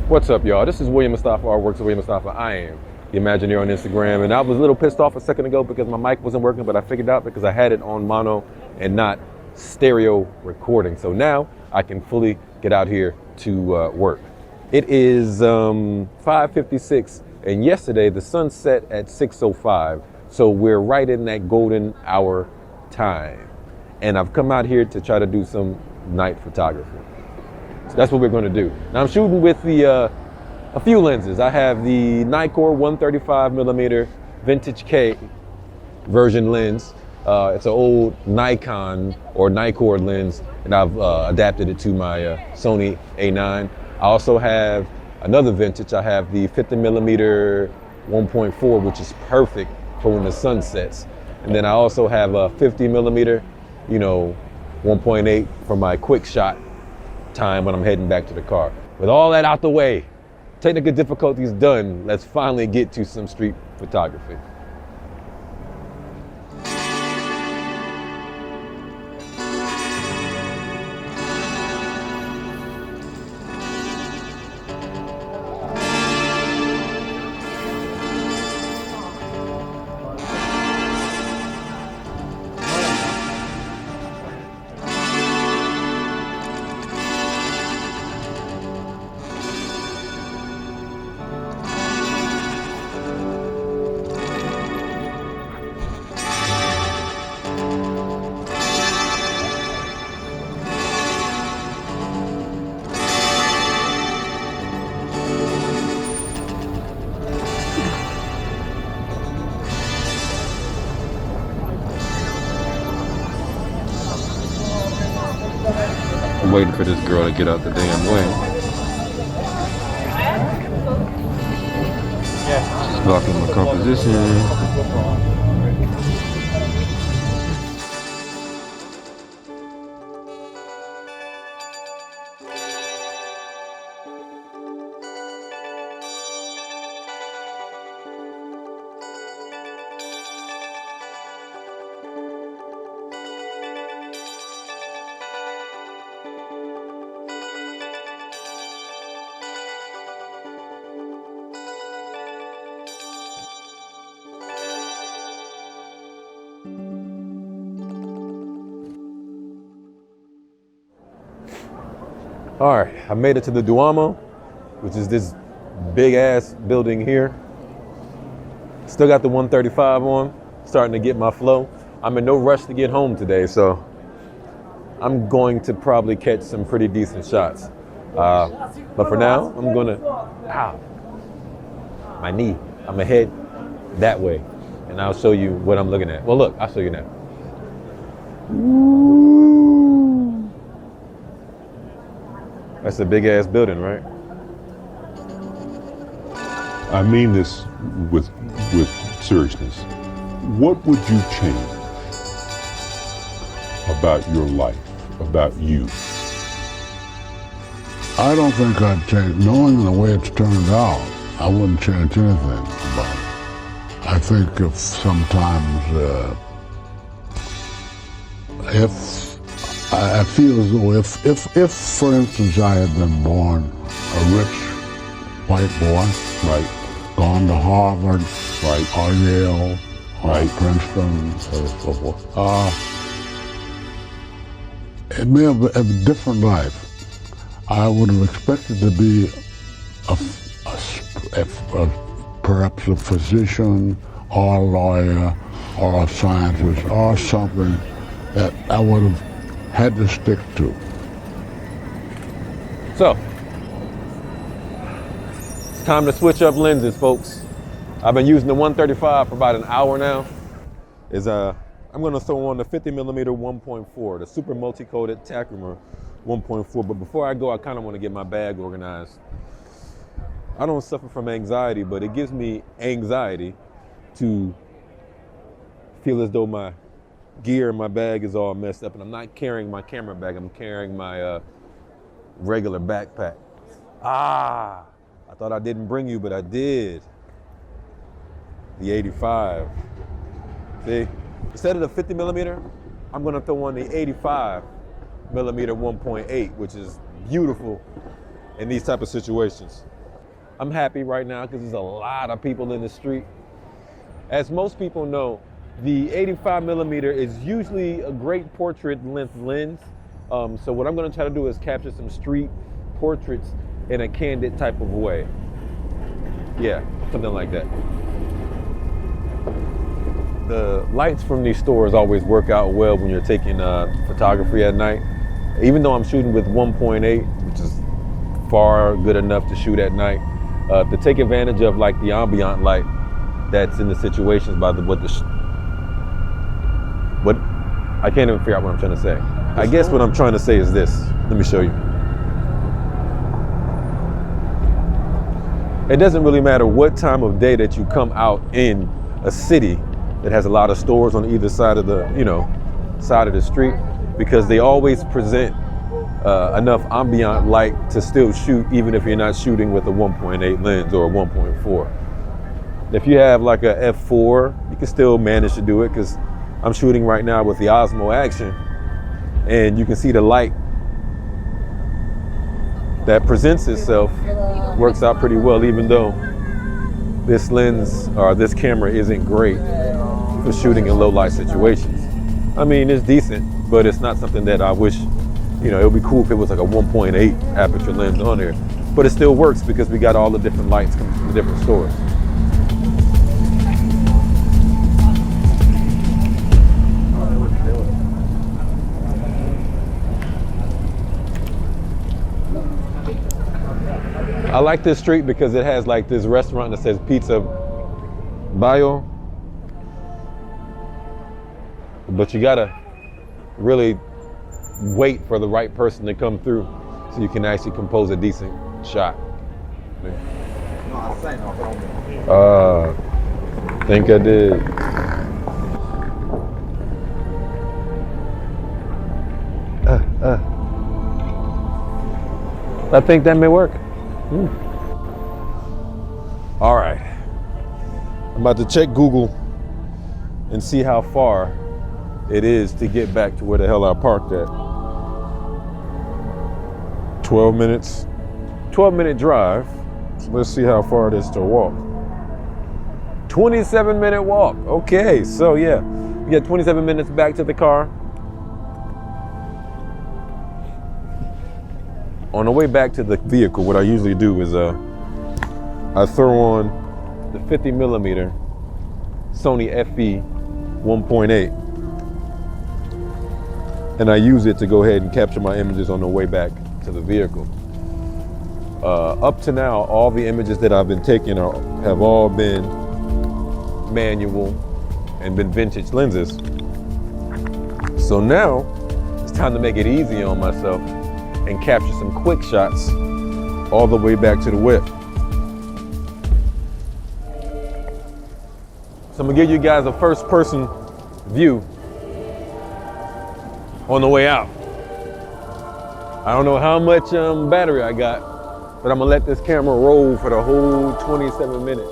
What's up, y'all? This is William Mustafa, Artworks of William Mustafa. I am the Imagineer on Instagram, and I was a little pissed off a second ago because my mic wasn't working, but I figured out because I had it on mono and not stereo recording. So now I can fully get out here to work. It is 5:56, and yesterday the sun set at 6:05, so we're right in that golden hour time. And I've come out here to try to do some night photography. So that's what we're going to do. Now I'm shooting with the a few lenses. I have the Nikkor 135mm vintage K version lens. It's an old Nikon or Nikkor lens, and I've adapted it to my Sony A9. I also have another vintage. I have the 50mm 1.4, which is perfect for when the sun sets. And then I also have a 50mm, 1.8 for my quick shot time when I'm heading back to the car. With all that out the way, technical difficulties done, let's finally get to some street photography. I'm waiting for this girl to get out the damn way. She's blocking my composition. All right, I made it to the Duomo, which is this big ass building here. Still got the 135 on, starting to get my flow. I'm in no rush to get home today, so I'm going to probably catch some pretty decent shots. But for now, I'm gonna, my knee, I'm gonna head that way, and I'll show you what I'm looking at. Well, look, I'll show you now. That's a big ass building, right? I mean this with seriousness. What would you change about your life, about you? I Don't think I'd change. Knowing the way it's turned out, I wouldn't change anything about it. I think if sometimes, I feel as though if for instance I had been born a rich white boy, right, gone to Harvard, right, or Yale, right, or Princeton, so forth, it may have a different life. I would have expected to be perhaps a physician or a lawyer or a scientist or something that I would have had to stick to. So, it's time to switch up lenses, folks. I've been using the 135 for about an hour now. I'm gonna throw on the 50mm 1.4, the super multi-coated Tacular 1.4. But before I go, I kind of want to get my bag organized. I don't suffer from anxiety, but it gives me anxiety to feel as though my gear in my bag is all messed up, and I'm not carrying my camera bag. I'm carrying my regular backpack. I thought I didn't bring you, but I did. The 85. See, instead of the 50mm, I'm gonna throw on the 85mm 1.8, which is beautiful in these type of situations. I'm happy right now because there's a lot of people in the street. As most people know, the 85mm is usually a great portrait length lens. So what I'm gonna try to do is capture some street portraits in a candid type of way. Yeah, something like that. The lights from these stores always work out well when you're taking photography at night. Even though I'm shooting with 1.8, which is far good enough to shoot at night, to take advantage of like the ambient light that's in the situations by what I can't even figure out what I'm trying to say. I guess what I'm trying to say is this. Let me show you. It doesn't really matter what time of day that you come out in a city that has a lot of stores on either side of the, side of the street, because they always present enough ambient light to still shoot, even if you're not shooting with a 1.8 lens or a 1.4. If you have like a f4, you can still manage to do it, because I'm shooting right now with the Osmo Action, and you can see the light that presents itself works out pretty well, even though this lens or this camera isn't great for shooting in low light situations. I mean, it's decent, but it's not something that I wish, it would be cool if it was like a 1.8 aperture lens on there, but it still works because we got all the different lights coming from the different stores. I like this street because it has like this restaurant that says Pizza Bio, but you gotta really wait for the right person to come through so you can actually compose a decent shot. Think I did. I think that may work. All right, I'm about to check Google and see how far it is to get back to where the hell I parked at. 12 minutes, 12-minute drive. So let's see how far it is to walk. 27-minute walk. Okay, so yeah, we got 27 minutes back to the car. On the way back to the vehicle, what I usually do is I throw on the 50mm Sony FE 1.8, and I use it to go ahead and capture my images on the way back to the vehicle. Up to now, all the images that I've been taking have all been manual and been vintage lenses. So now it's time to make it easy on myself and capture some quick shots all the way back to the whip. So I'm gonna give you guys a first person view on the way out. I don't know how much battery I got, but I'm gonna let this camera roll for the whole 27 minutes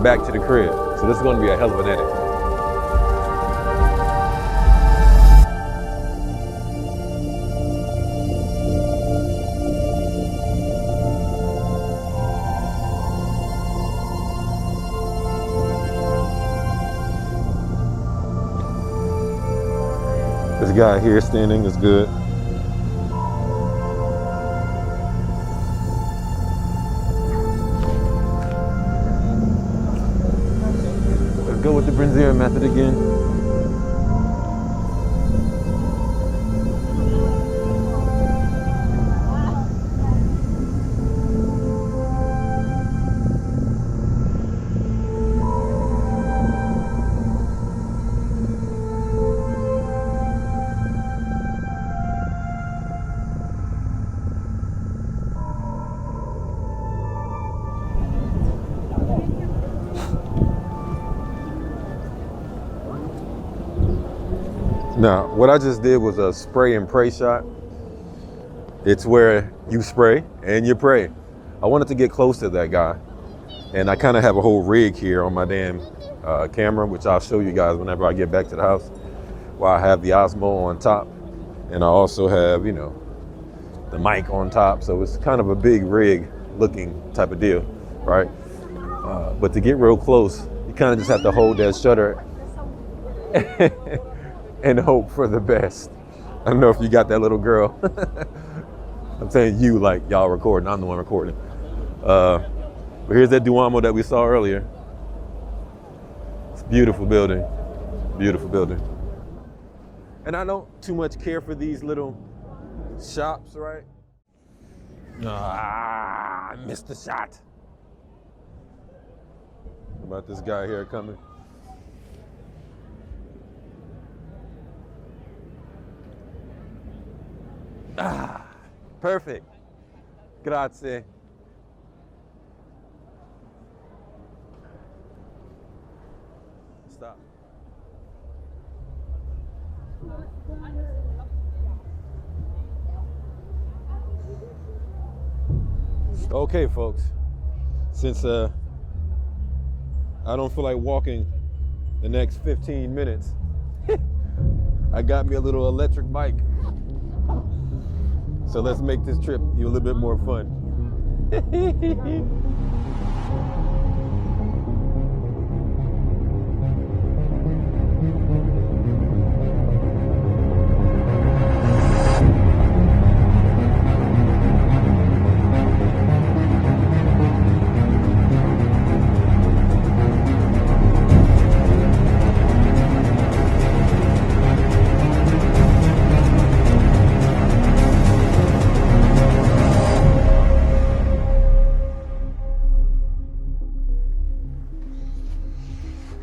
back to the crib. So this is gonna be a hell of an edit. This guy here standing is good. Let's go with the Brinzier method again. Now, what I just did was a spray and pray shot. It's where you spray and you pray. I wanted to get close to that guy. And I kind of have a whole rig here on my damn camera, which I'll show you guys whenever I get back to the house, where I have the Osmo on top. And I also have, you know, the mic on top. So it's kind of a big rig looking type of deal, right? But to get real close, you kind of just have to hold that shutter and hope for the best. I don't know if you got that little girl. I'm saying you like y'all recording, I'm the one recording. But here's that Duomo that we saw earlier. It's a beautiful building, beautiful building. And I don't too much care for these little shops, right? I missed the shot. What about this guy here coming? Perfect. Grazie. Stop. Okay, folks. Since I don't feel like walking the next 15 minutes, I got me a little electric bike. So let's make this trip a little bit more fun.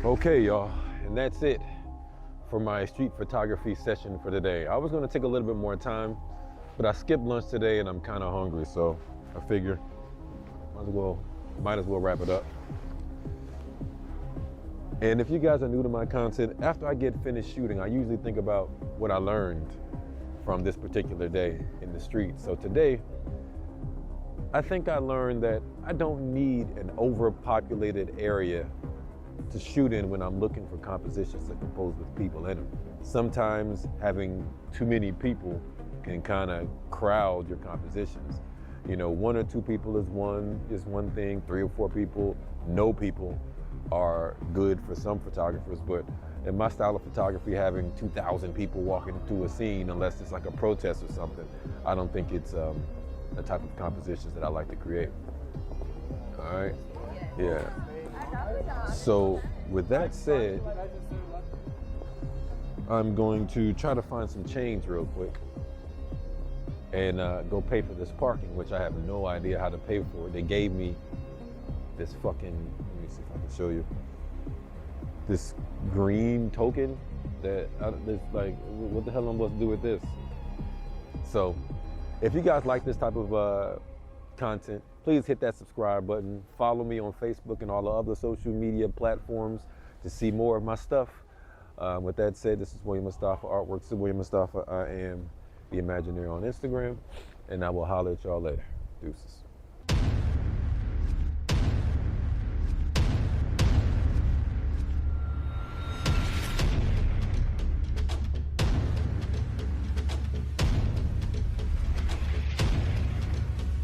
Okay, y'all, and that's it for my street photography session for today. I was gonna take a little bit more time, but I skipped lunch today and I'm kind of hungry, so I figure might as well wrap it up. And if you guys are new to my content, after I get finished shooting, I usually think about what I learned from this particular day in the street. So today, I think I learned that I don't need an overpopulated area to shoot in when I'm looking for compositions that compose with people in them. Sometimes having too many people can kind of crowd your compositions. You know, 1 or 2 people is one thing, 3 or 4 people, no people are good for some photographers, but in my style of photography, having 2,000 people walking through a scene, unless it's like a protest or something, I don't think it's the type of compositions that I like to create. All right, yeah. So with that said, I'm going to try to find some change real quick and go pay for this parking, which I have no idea how to pay for. They gave me this fucking, let me see if I can show you, this green token that, it's like, what the hell am I supposed to do with this? So if you guys like this type of content, please hit that subscribe button. Follow me on Facebook and all the other social media platforms to see more of my stuff. With that said, this is William Mustafa, Artworks of William Mustafa. I am the Imagineer on Instagram, and I will holler at y'all later. Deuces.